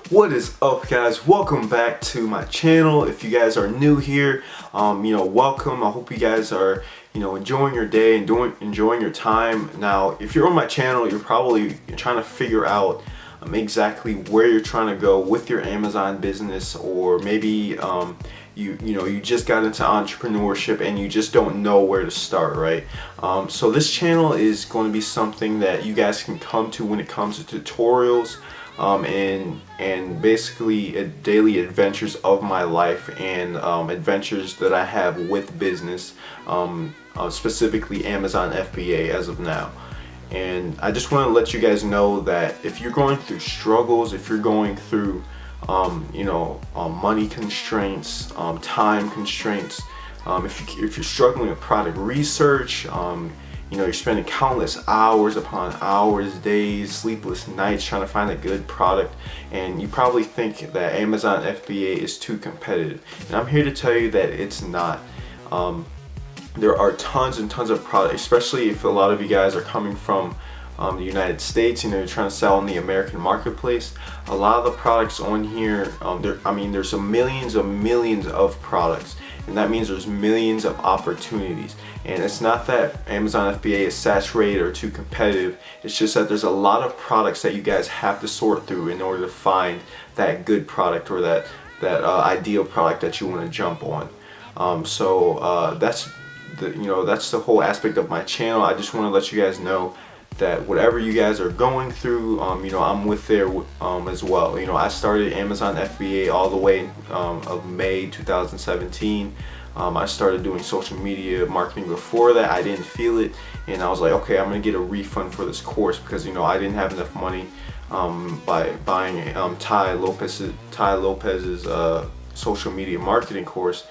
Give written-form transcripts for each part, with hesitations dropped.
What is up, guys? Welcome back to my channel. If you guys are new here, welcome. I hope you guys are enjoying your day and enjoying your time. Now, if you're on my channel, you're trying to figure out exactly where you're trying to go with your Amazon business, or maybe you just got into entrepreneurship and you just don't know where to start, right? So this channel is going to be something that you guys can come to when it comes to tutorials, and basically daily adventures of my life, and adventures that I have with business, specifically Amazon FBA as of now. And I just want to let you guys know that if you're going through struggles, if you're going through money constraints, time constraints, if you're struggling with product research, you're spending countless hours upon hours, days, sleepless nights trying to find a good product, and you probably think that Amazon FBA is too competitive. And I'm here to tell you that it's not. There are tons and tons of products, especially if a lot of you guys are coming from the United States, you're trying to sell in the American marketplace. A lot of the products on here, there's millions of products, and that means there's millions of opportunities. And it's not that Amazon FBA is saturated or too competitive, it's just that there's a lot of products that you guys have to sort through in order to find that good product, or that ideal product that you want to jump on. That's the whole aspect of my channel. I just want to let you guys know that whatever you guys are going through, I'm with there as well. I started Amazon FBA all the way of May 2017. I started doing social media marketing before that. I didn't feel it, and I was like, okay, I'm gonna get a refund for this course, because I didn't have enough money by buying Tai Lopez's social media marketing course,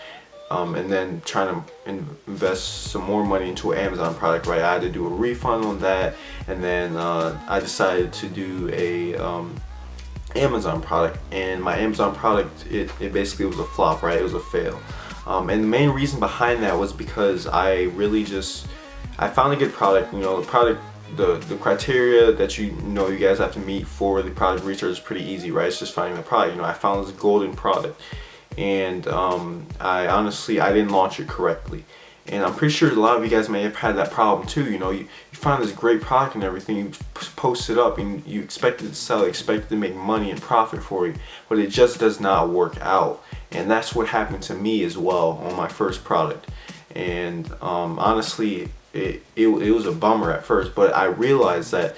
and then trying to invest some more money into an Amazon product, right? I had to do a refund on that, and then I decided to do a Amazon product, and my Amazon product, it basically was a flop, right? It was a fail. And the main reason behind that was because I found a good product. The criteria that you guys have to meet for the product research is pretty easy, right? It's just finding the product. I found this golden product, and I didn't launch it correctly. And I'm pretty sure a lot of you guys may have had that problem too. You find this great product and everything, you post it up, and you expect it to sell, expect it to make money and profit for you, but it just does not work out. And that's what happened to me as well on my first product. And honestly, it was a bummer at first, but I realized that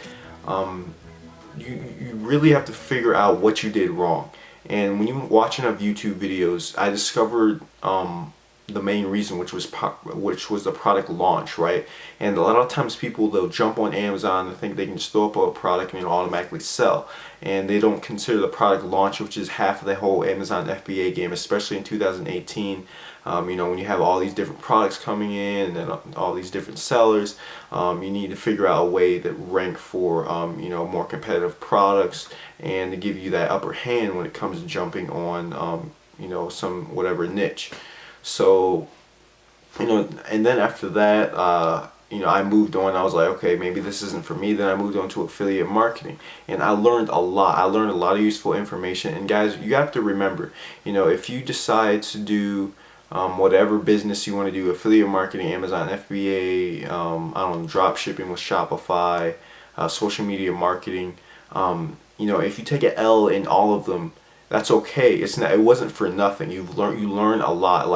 you really have to figure out what you did wrong. And when you watch enough YouTube videos, I discovered the main reason, which was the product launch, right? And a lot of times they'll jump on Amazon and think they can just throw up a product and automatically sell, and they don't consider the product launch, which is half of the whole Amazon FBA game, especially in 2018. When you have all these different products coming in and all these different sellers, you need to figure out a way that rank for more competitive products, and to give you that upper hand when it comes to jumping on some whatever niche. So and then after that, I moved on. I was like, okay, maybe this isn't for me. Then I moved on to affiliate marketing, and I learned a lot. I learned a lot of useful information. And guys, you have to remember, if you decide to do whatever business you want to do, affiliate marketing, Amazon FBA, I don't know, drop shipping with Shopify, social media marketing, if you take an L in all of them, that's okay. It wasn't for nothing. You learn a lot.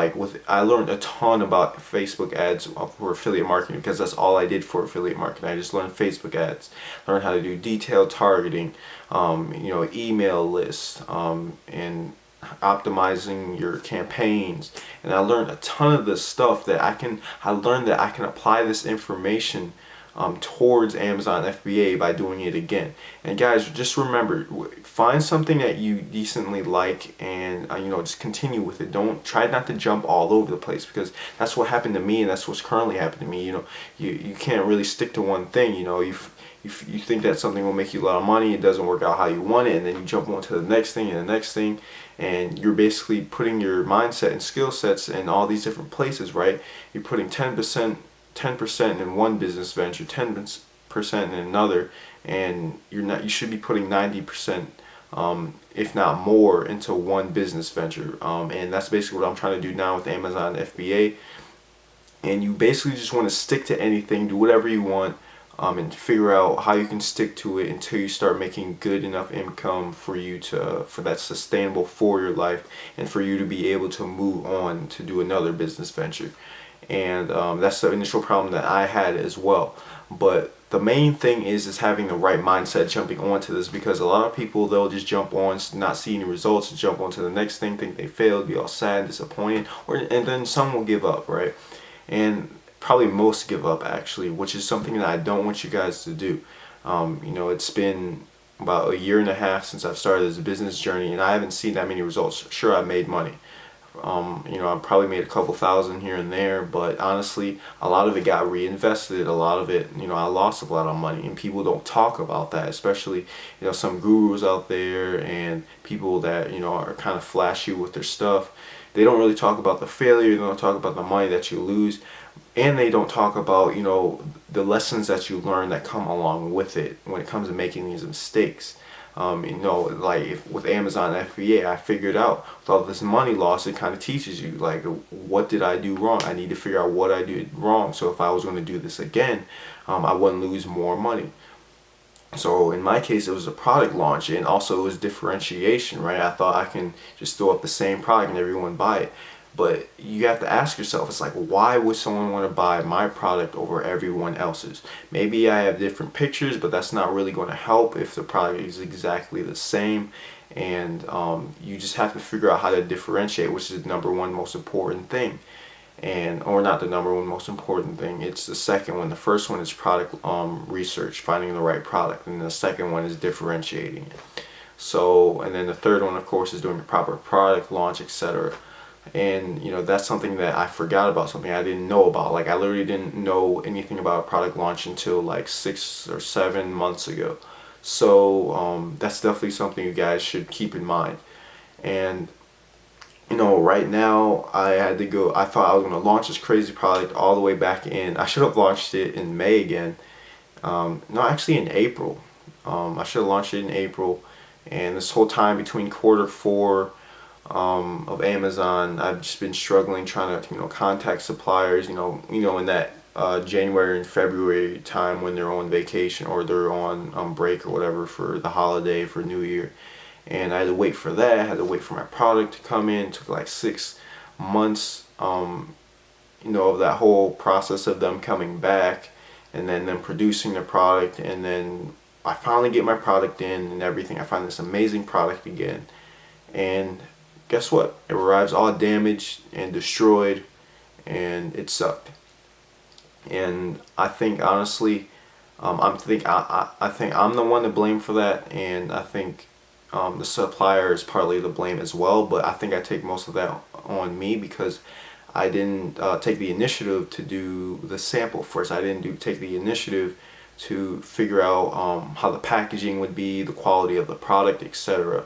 I learned a ton about Facebook ads for affiliate marketing, because that's all I did for affiliate marketing. I just learned Facebook ads, learned how to do detailed targeting, email lists, and optimizing your campaigns. And I learned a ton of this stuff that I learned that I can apply this information towards Amazon FBA by doing it again. And guys, just remember, find something that you decently like, and just continue with it. Don't try not to jump all over the place, because that's what happened to me, and that's what's currently happened to me. You can't really stick to one thing. You think that something will make you a lot of money, it doesn't work out how you want it, and then you jump on to the next thing and the next thing, and you're basically putting your mindset and skill sets in all these different places, right? You're putting 10% in one business venture, 10% in another, and you should be putting 90% if not more, into one business venture. And that's basically what I'm trying to do now with Amazon FBA. And you basically just want to stick to anything, do whatever you want, and figure out how you can stick to it until you start making good enough income for you to, for that sustainable for your life, and for you to be able to move on to do another business venture. And that's the initial problem that I had as well. But the main thing is having the right mindset jumping onto this, because a lot of people, they'll just jump on, not see any results, jump on to the next thing, think they failed, be all sad, disappointed, and then some will give up, right? And probably most give up, actually, which is something that I don't want you guys to do. It's been about a year and a half since I've started this business journey, and I haven't seen that many results. Sure, I've made money. I've probably made a couple thousand here and there, but honestly, a lot of it got reinvested. A lot of it, I lost a lot of money, and people don't talk about that, especially, some gurus out there and people that, are kind of flashy with their stuff. They don't really talk about the failure, they don't talk about the money that you lose, and they don't talk about, the lessons that you learn that come along with it when it comes to making these mistakes. Like with Amazon FBA, I figured out with all this money loss, it kind of teaches you, like, what did I do wrong? I need to figure out what I did wrong, so if I was going to do this again, I wouldn't lose more money. So in my case, it was a product launch, and also it was differentiation, right? I thought I can just throw up the same product and everyone buy it. But you have to ask yourself, it's like, why would someone want to buy my product over everyone else's? Maybe I have different pictures, but that's not really going to help if the product is exactly the same. And you just have to figure out how to differentiate, which is the number one most important thing. Or not the number one most important thing, it's the second one. The first one is product research, finding the right product, and the second one is differentiating it. So, and then the third one, of course, is doing the proper product launch, etc. And that's something that I forgot about, something I didn't know about. Like, I literally didn't know anything about a product launch until like 6 or 7 months ago. So that's definitely something you guys should keep in mind. And right now I thought I was going to launch this crazy product all the way back in, I should have launched it in May again. No, actually in April. I should have launched it in April. And this whole time between Q4 of Amazon, I've just been struggling trying to contact suppliers, in that January and February time when they're on vacation or they're on break or whatever for the holiday, for New Year. And I had to wait for that. I had to wait for my product to come in. It took like 6 months, of that whole process of them coming back, and then them producing the product, and then I finally get my product in and everything. I find this amazing product again, and guess what? It arrives all damaged and destroyed, and it sucked. And I think honestly, I think I'm the one to blame for that, and I think the supplier is partly to blame as well. But I think I take most of that on me because I didn't take the initiative to do the sample first. I didn't take the initiative to figure out how the packaging would be, the quality of the product, etc.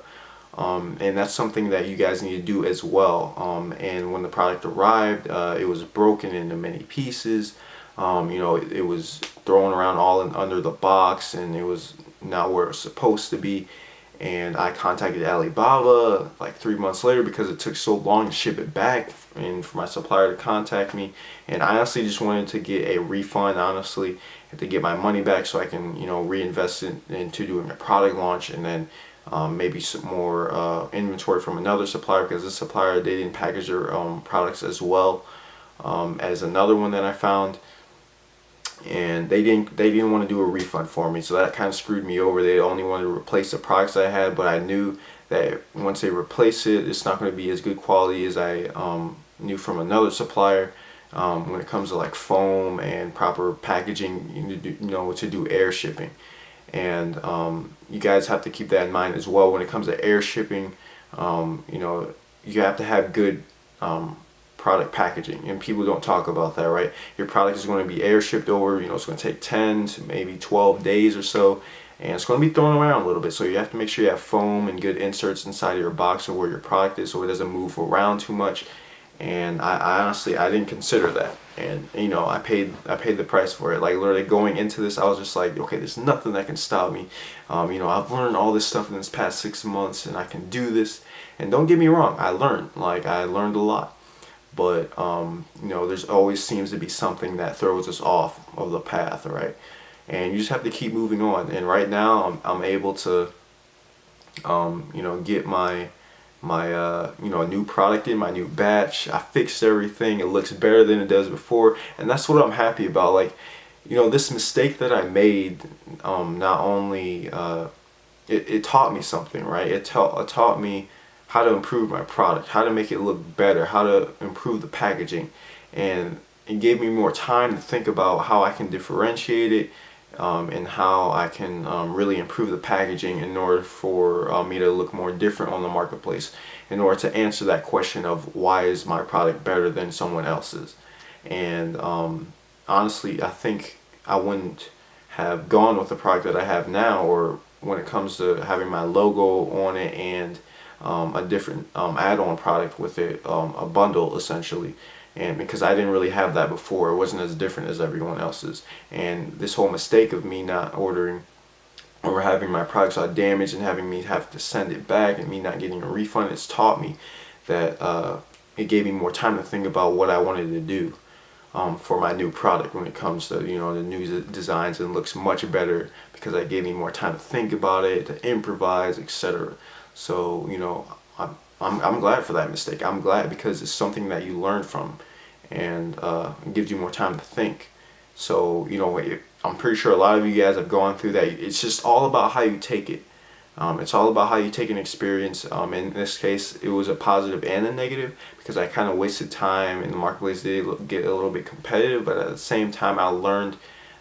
And that's something that you guys need to do as well. And when the product arrived, it was broken into many pieces. It was thrown around under the box, and it was not where it was supposed to be. And I contacted Alibaba like 3 months later because it took so long to ship it back, and for my supplier to contact me. And I honestly just wanted to get a refund, honestly, and to get my money back so I can, reinvest it into doing a product launch, and then maybe some more inventory from another supplier, because this supplier, they didn't package their products as well as another one that I found. And they didn't want to do a refund for me, so that kind of screwed me over. They only wanted to replace the products I had, but I knew that once they replace it, it's not going to be as good quality as I knew from another supplier. When it comes to like foam and proper packaging, to do air shipping. And you guys have to keep that in mind as well. When it comes to air shipping, you have to have good product packaging, and people don't talk about that, right? Your product is going to be air shipped over, it's going to take 10 to maybe 12 days or so, and it's going to be thrown around a little bit. So you have to make sure you have foam and good inserts inside of your box or where your product is, so it doesn't move around too much. and I honestly, I didn't consider that. And you know, I paid the price for it. Like literally going into this, I was just like, okay, there's nothing that can stop me. You know, I've learned all this stuff in this past 6 months, and I can do this. And don't get me wrong, I learned a lot. But you know, there's always seems to be something that throws us off of the path, right? And you just have to keep moving on. And right now, I'm able to, you know, get my you know, a new product in, my new batch. I fixed everything. It looks better than it does before, and that's what I'm happy about. Like, you know, this mistake that I made, not only it taught me something, right? It taught me how to improve my product, how to make it look better, how to improve the packaging, and it gave me more time to think about how I can differentiate it, and how I can really improve the packaging in order for me to look more different on the marketplace, in order to answer that question of why is my product better than someone else's. And honestly, I think I wouldn't have gone with the product that I have now, or when it comes to having my logo on it and a different add-on product with it, a bundle essentially. And because I didn't really have that before, it wasn't as different as everyone else's. And this whole mistake of me not ordering or having my products all damaged and having me have to send it back and me not getting a refund, it's taught me that it gave me more time to think about what I wanted to do for my new product when it comes to, you know, the new designs, and looks much better because it gave me more time to think about it, to improvise, etc. So, you know, I'm glad for that mistake. I'm glad because it's something that you learn from, and it gives you more time to think. So, you know, I'm pretty sure a lot of you guys have gone through that. It's just all about how you take it. It's all about how you take an experience. In this case, it was a positive and a negative because I kind of wasted time in the marketplace. Did get a little bit competitive, but at the same time, I learned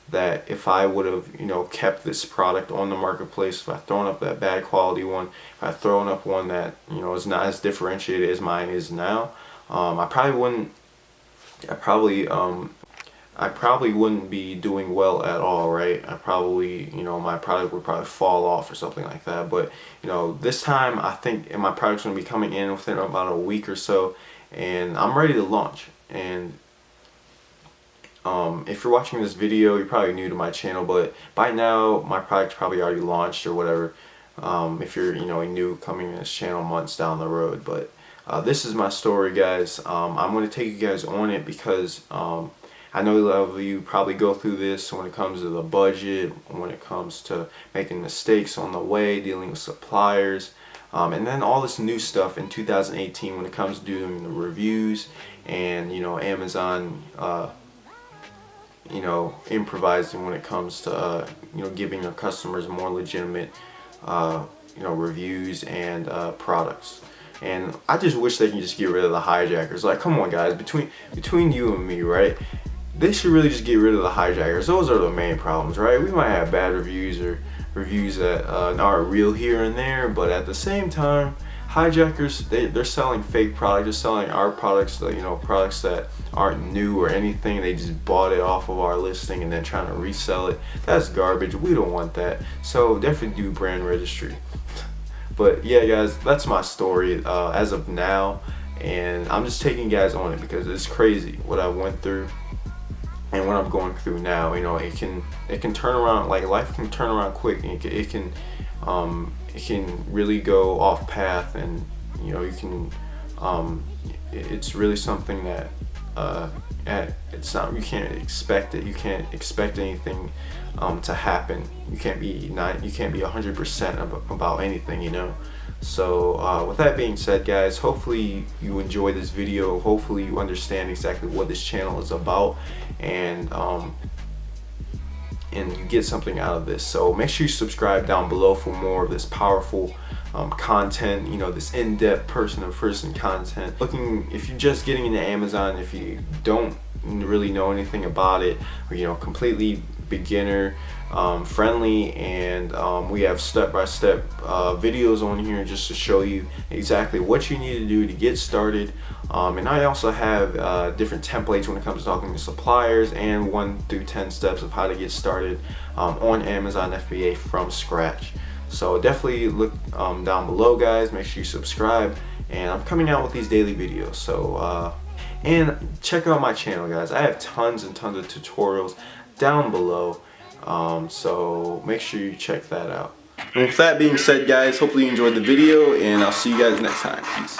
that if I would have, you know, kept this product on the marketplace, if I thrown up that bad quality one, if I thrown up one that, you know, is not as differentiated as mine is now, I probably wouldn't. I probably wouldn't be doing well at all, right? I probably, you know, my product would probably fall off or something like that. But, you know, this time I think my product's going to be coming in within about a week or so, and I'm ready to launch. And if you're watching this video, you're probably new to my channel, but by now my product's probably already launched or whatever. If you're, you know, new coming to this channel months down the road. But this is my story, guys. I'm going to take you guys on it because I know a lot of you probably go through this when it comes to the budget, when it comes to making mistakes on the way, dealing with suppliers, and then all this new stuff in 2018 when it comes to doing the reviews and, you know, Amazon, you know, improvising when it comes to you know, giving their customers more legitimate you know, reviews and products. And I just wish they can just get rid of the hijackers. Like, come on guys, between you and me, right? They should really just get rid of the hijackers. Those are the main problems, right? We might have bad reviews or reviews that aren't real here and there, but at the same time, hijackers, they're selling fake products. They're selling our products, you know, products that aren't new or anything. They just bought it off of our listing and then trying to resell it. That's garbage. We don't want that. So definitely do brand registry. But yeah, guys, that's my story as of now, and I'm just taking you guys on it because it's crazy what I went through and what I'm going through now. You know, it can turn around. Like, life can turn around quick, and it can really go off path, and you know, you can it's really something that it's not, you can't expect it. You can't expect anything to happen. You can't be 100% about anything, you know. So with that being said, guys, hopefully you enjoy this video. Hopefully you understand exactly what this channel is about, and you get something out of this. So make sure you subscribe down below for more of this powerful content, you know, this in-depth person-to-person content. If you're just getting into Amazon, if you don't really know anything about it, or, you know, completely beginner friendly, and we have step-by-step videos on here just to show you exactly what you need to do to get started. And I also have different templates when it comes to talking to suppliers, and 1 through 10 steps of how to get started on Amazon FBA from scratch. So definitely look down below, guys. Make sure you subscribe, and I'm coming out with these daily videos. So And check out my channel, guys. I have tons and tons of tutorials down below, so make sure you check that out. And with that being said, guys, hopefully you enjoyed the video, and I'll see you guys next time. Peace.